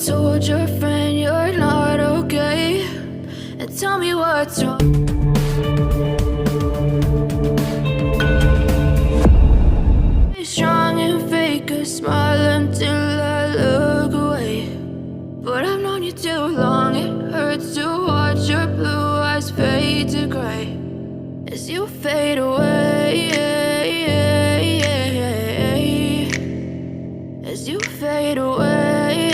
told your friend you're not okay, and tell me what's wrong. Stay strong and fake a smile until I look away, but I've known you too long. It hurts to watch your blue eyes fade to gray as you fade away, as you fade away.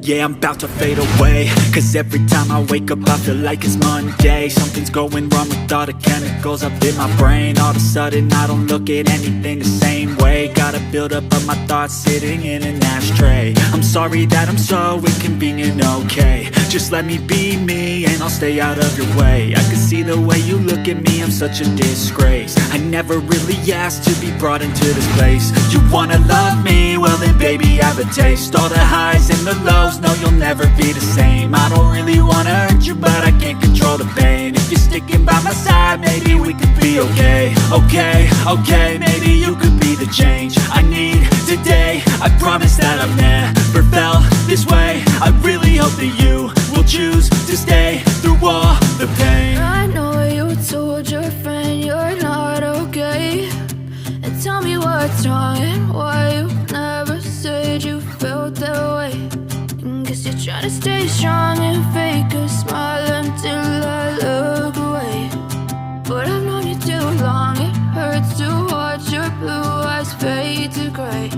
Yeah, I'm about to fade away, cause every time I wake up I feel like it's Monday. Something's going wrong with all the chemicals up in my brain. All of a sudden I don't look at anything the same way. Gotta build up of my thoughts sitting in an ashtray. I'm sorry that I'm so inconvenient, okay. Just let me be me and I'll stay out of your way. I can see the way you look at me, I'm such a disgrace. I never really asked to be brought into this place. You wanna love me? Well then baby I have a taste. All the highs and the lows, no you'll never be the same. I don't really wanna hurt you but I can't control the pain. If you're sticking by my side maybe we could be okay. Okay, maybe you could be the change I need today. I promise that I've never felt this way. I really hope that you will choose to stay through all the pain. I know you told your friend you're not okay, and tell me what's wrong and why you never said you felt that way. Guess you're trying to stay strong and fake a smile until I look away, but I've known you too long. It hurts to watch your blue eyes fade to gray